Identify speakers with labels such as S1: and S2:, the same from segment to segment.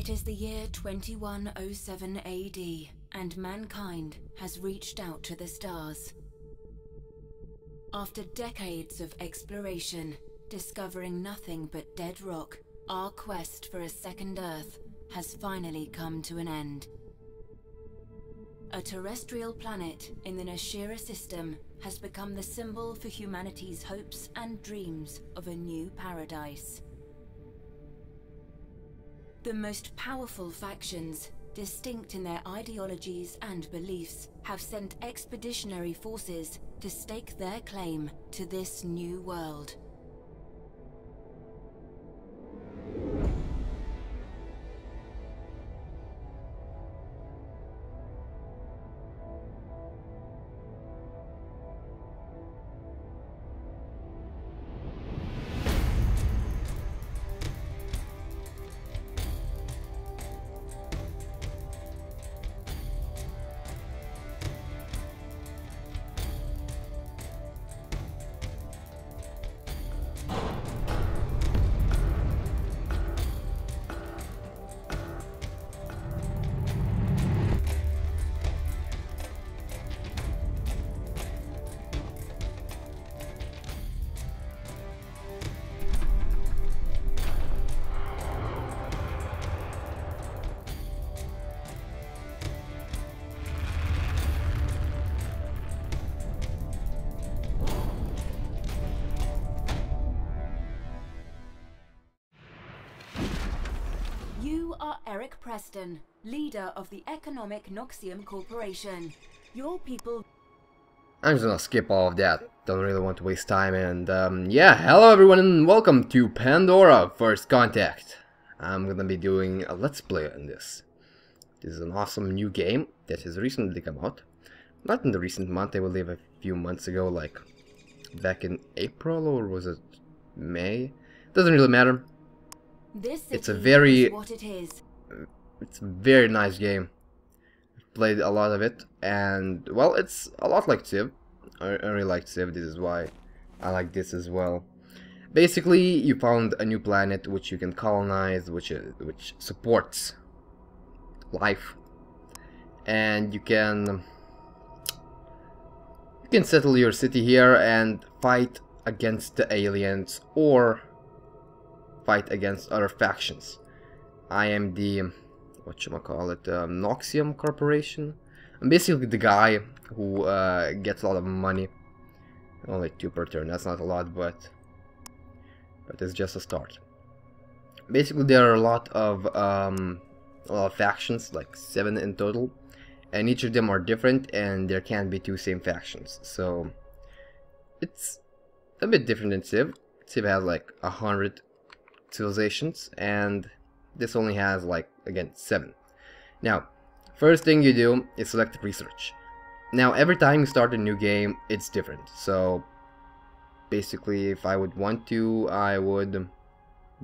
S1: It is the year 2107 AD, and mankind has reached out to the stars. After decades of exploration, discovering nothing but dead rock, our quest for a second Earth has finally come to an end. A terrestrial planet in the Nashira system has become the symbol for humanity's hopes and dreams of a new paradise. The most powerful factions, distinct in their ideologies and beliefs, have sent expeditionary forces to stake their claim to this new world. You are Eric Preston, leader of the Economic Noxium Corporation. Your people...
S2: I'm just gonna skip all of that. Don't really want to waste time. And yeah, hello everyone and welcome to Pandora First Contact. I'm gonna be doing a let's play on this. This is an awesome new game that has recently come out. Not in the recent month, I believe a few months ago, like back in April, or was it May? Doesn't really matter. It's a very nice game. I've played a lot of it, and well, it's a lot like Civ. I really like Civ. This is why I like this as well. Basically, you found a new planet which you can colonize, which supports life, and you can settle your city here and fight against the aliens or fight against other factions. I am the Noxium Corporation. I'm basically the guy who gets a lot of money. Only 2 per turn. That's not a lot, but it's just a start. Basically, there are a lot of factions, like 7 in total, and each of them are different, and there can't be 2 same factions. So it's a bit different than Civ. Civ has like 100 civilizations, and this only has, like, again, 7. Now, first thing you do is select research. Now, every time you start a new game, it's different. So basically, if I would want to, I would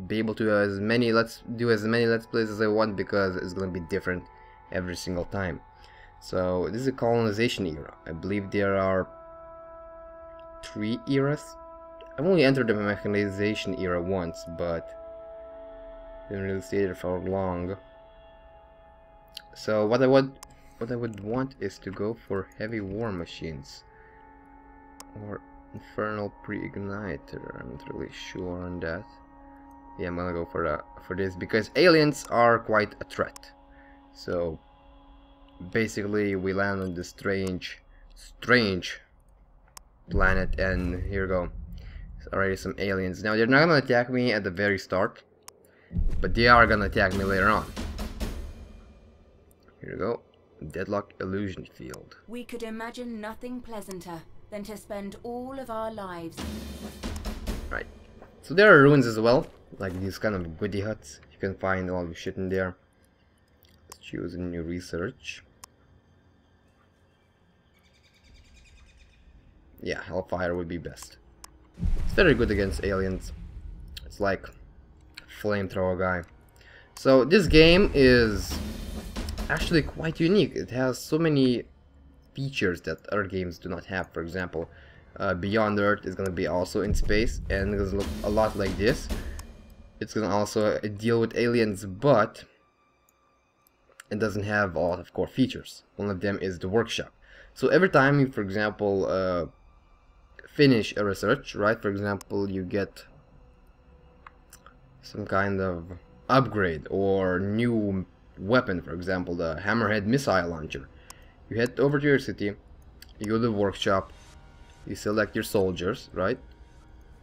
S2: be able to do as many let's plays as I want, because it's gonna be different every single time. So this is a colonization era. I believe there are 3 eras. I've only entered the mechanization era once, but didn't really stay there for long. So what I would want is to go for heavy war machines or infernal pre-igniter. I'm not really sure on that. Yeah, I'm gonna go for this because aliens are quite a threat. So basically, we land on this strange planet, and here we go. There's already some aliens. Now they're not gonna attack me at the very start, but they are gonna attack me later on. Here we go. Deadlock illusion field.
S1: We could imagine nothing pleasanter than to spend all of our lives.
S2: Right. So there are ruins as well, like these kind of goodie huts. You can find all the shit in there. Let's choose a new research. Yeah, Hellfire would be best. It's very good against aliens. It's like flamethrower guy. So this game is actually quite unique. It has so many features that other games do not have. For example, Beyond Earth is gonna be also in space, and it's gonna look a lot like this. It's gonna also deal with aliens, but and doesn't have a lot of core features. One of them is the workshop. So every time you, for example, finish a research, right? For example, you get some kind of upgrade or new weapon, for example, the Hammerhead missile launcher. You head over to your city, you go to the workshop, you select your soldiers, right?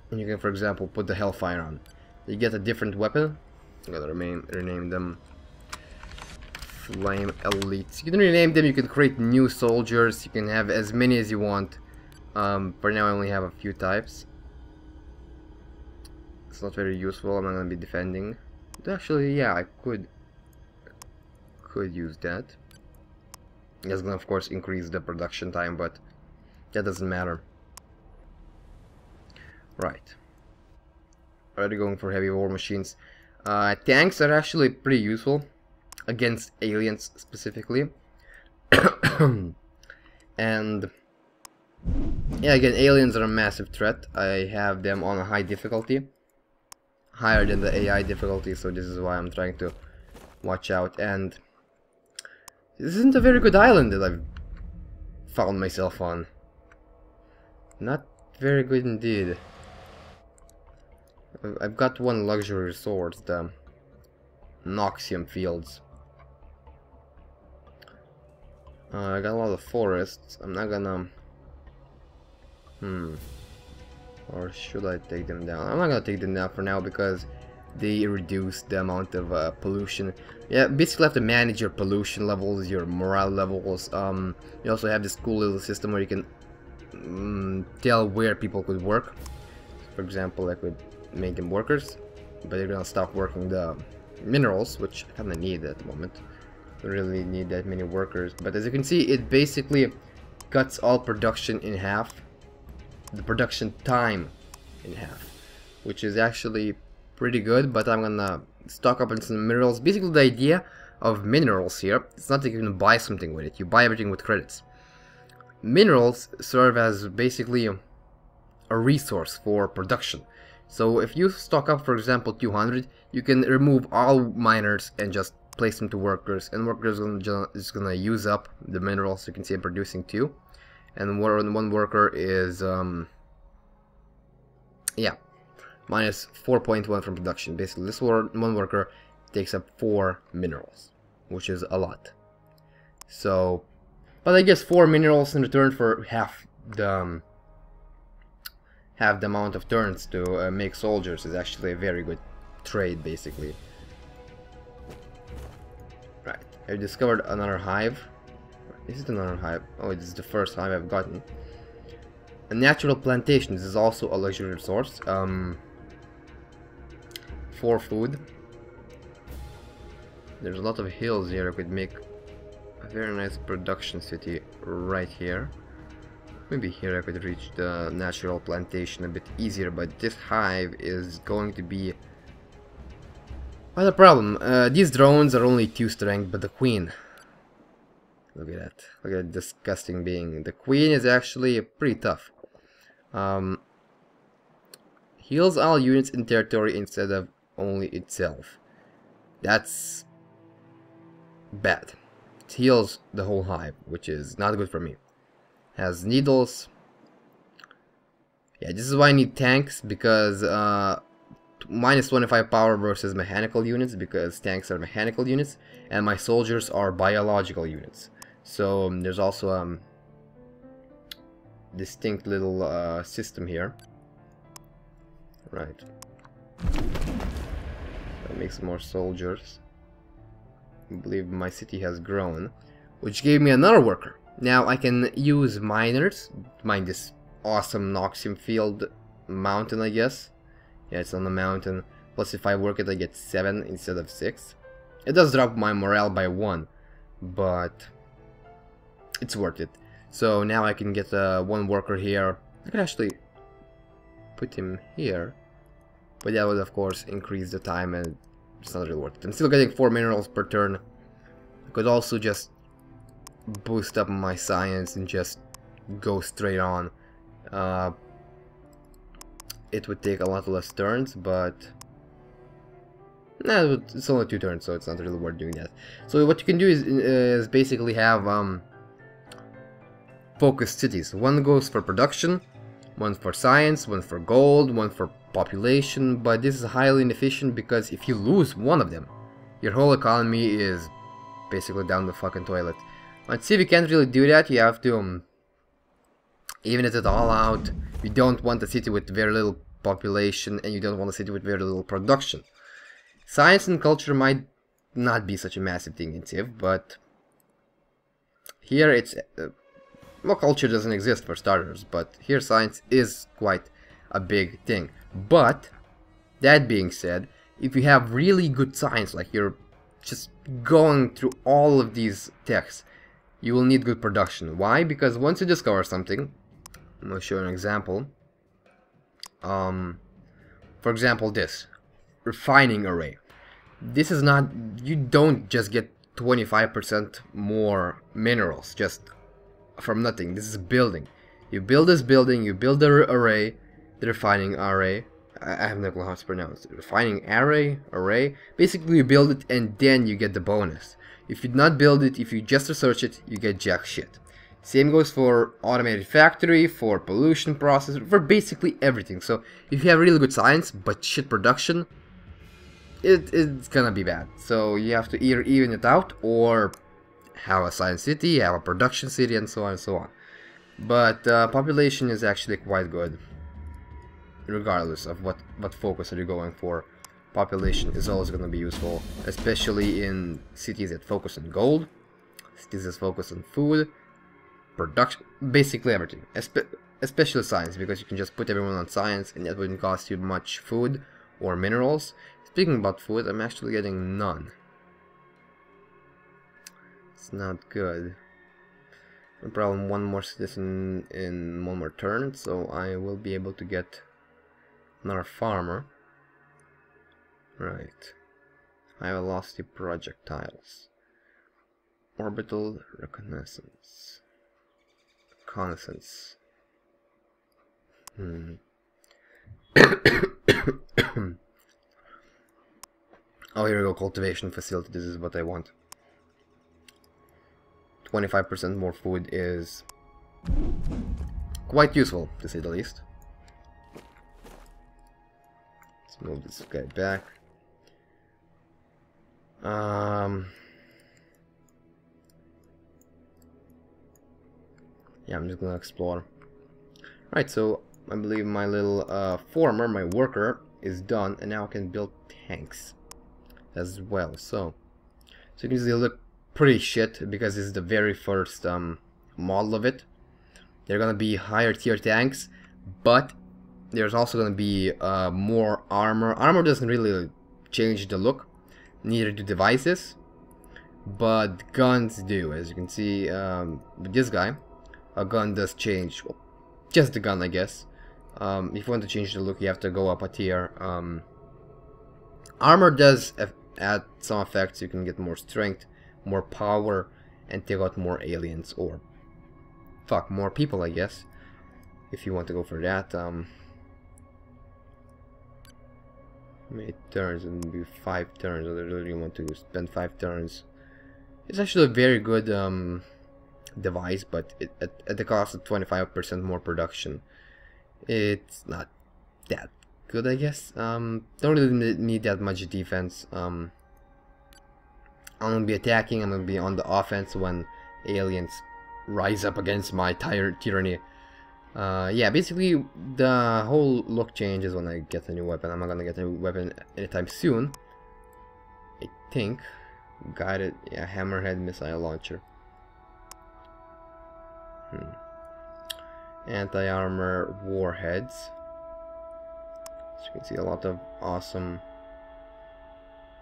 S2: And you can, for example, put the Hellfire on. You get a different weapon. I'm gonna rename them Flame Elites. You can rename them, you can create new soldiers, you can have as many as you want. For now I only have a few types. It's not very useful, I'm not gonna be defending. But actually, yeah, I could use that. It's gonna of course increase the production time, but that doesn't matter. Right. Already going for heavy war machines. Tanks are actually pretty useful against aliens specifically. And yeah, again, aliens are a massive threat. I have them on a high difficulty, higher than the AI difficulty, so this is why I'm trying to watch out. And this isn't a very good island that I've found myself on. Not very good indeed. I've got one luxury resort, the Noxium Fields. I got a lot of forests. I'm not gonna... Or should I take them down? I'm not gonna take them down for now because they reduce the amount of pollution. Yeah, basically have to manage your pollution levels, your morale levels. You also have this cool little system where you can tell where people could work. For example, I could make them workers, but they're gonna stop working the minerals, which I kinda need at the moment. Don't really need that many workers, but as you can see, it basically cuts all production in half, the production time in half, which is actually pretty good. But I'm gonna stock up on some minerals. Basically, the idea of minerals here, it's not that you can buy something with it, you buy everything with credits. Minerals serve as basically a resource for production. So if you stock up, for example, 200, you can remove all miners and just place them to workers, and workers is gonna use up the minerals. You can see I'm producing 2, and one worker is yeah, minus 4.1 from production. Basically, this one worker takes up 4 minerals, which is a lot. So, but I guess 4 minerals in return for half the amount of turns to make soldiers is actually a very good trade, basically. Right, I've discovered another hive. Is it another hive? Oh, it is the first hive I've gotten. A natural plantation. This is also a luxury resource. For food. There's a lot of hills here. I could make a very nice production city right here. Maybe here I could reach the natural plantation a bit easier, but this hive is going to be quite a problem. These drones are only 2 strength, but the queen, look at that. Look at that disgusting being. The queen is actually pretty tough. Heals all units in territory instead of only itself. That's bad. It heals the whole hive, which is not good for me. Has needles. Yeah, this is why I need tanks, because minus 25 power versus mechanical units, because tanks are mechanical units and my soldiers are biological units. So there's also a distinct little system here. Right. I'll make some more soldiers. I believe my city has grown, which gave me another worker. Now I can use miners, mine this awesome Noxium Field mountain, I guess. Yeah, it's on the mountain. Plus if I work it I get 7 instead of 6. It does drop my morale by 1, but it's worth it. So now I can get one worker here. I could actually put him here, but that would of course increase the time and it's not really worth it. I'm still getting 4 minerals per turn. I could also just boost up my science and just go straight on. It would take a lot less turns, but Nah, it's only 2 turns, so it's not really worth doing that. So what you can do is basically have focused cities. One goes for production, one for science, one for gold, one for population, but this is highly inefficient because if you lose one of them, your whole economy is basically down the fucking toilet. On Civ you can't really do that. You have to even it all out. You don't want a city with very little population, and you don't want a city with very little production. Science and culture might not be such a massive thing in Civ, but here it's well, culture doesn't exist for starters, but here science is quite a big thing. But that being said, if you have really good science, like you're just going through all of these texts, you will need good production. Why? Because once you discover something, I'm going to show you an example. For example, this refining array. This is not, you don't just get 25% more minerals just from nothing. This is building. You build this building, you build the array, the refining array. I have no clue how to pronounce it. Refining array. Basically, you build it and then you get the bonus. If you not build it, if you just research it, you get jack shit. Same goes for automated factory, for pollution process, for basically everything. So if you have really good science but shit production, it's gonna be bad. So you have to either even it out or have a science city, have a production city, and so on and so on. But population is actually quite good, regardless of what focus are you going for. Population is always going to be useful, especially in cities that focus on gold, cities that focus on food, production, basically everything, especially science, because you can just put everyone on science and that wouldn't cost you much food or minerals. Speaking about food, I'm actually getting none. It's not good. No problem, one more citizen in one more turn, so I will be able to get another farmer. Right. I have lost the projectiles. Orbital reconnaissance. Reconnaissance. Oh, here we go. Cultivation facility. This is what I want. 25% more food is quite useful, to say the least. Let's move this guy back. Yeah, I'm just gonna explore. Right, so I believe my little farmer, my worker, is done, and now I can build tanks as well. So you can see they look pretty shit because this is the very first model of it. They're gonna be higher tier tanks, but there's also gonna be more armor. Armor doesn't really change the look, neither do devices, but guns do. As you can see with this guy, a gun does change. Well, just the gun, I guess. If you want to change the look, you have to go up a tier. Armor does add some effects. You can get more strength, more power, and take out more aliens, or fuck, more people, I guess, if you want to go for that. Many turns, and be 5 turns. I really want to spend 5 turns. It's actually a very good device, but at the cost of 25% more production, it's not that good, I guess. Don't really need that much defense. I'm gonna be attacking. I'm gonna be on the offense when aliens rise up against my tyranny. Yeah, basically the whole look changes when I get a new weapon. I'm not gonna get a new weapon anytime soon, I think. Guided, yeah, hammerhead missile launcher. Anti-armor warheads. As you can see, a lot of awesome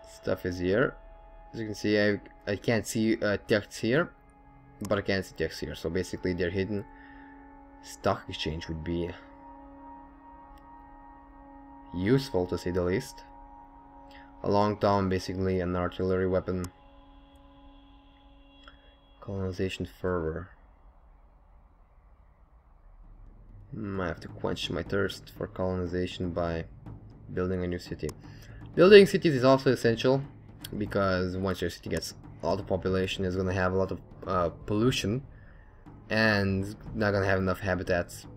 S2: stuff is here. As you can see, I can't see text here, but I can see text here. So basically, they're hidden. Stock exchange would be useful, to say the least. A long tom, basically an artillery weapon. Colonization fervor. I have to quench my thirst for colonization by building a new city. Building cities is also essential, because once your city gets a lot of population, it's gonna have a lot of pollution, and not gonna have enough habitats.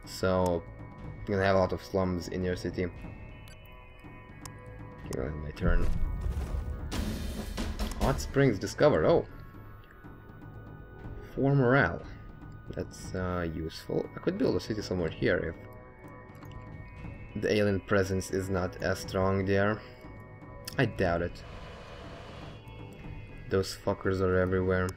S2: So you're gonna have a lot of slums in your city. Okay, my turn. Hot springs discovered. Oh, 4 morale. That's useful. I could build a city somewhere here if the alien presence is not as strong there. I doubt it. Those fuckers are everywhere.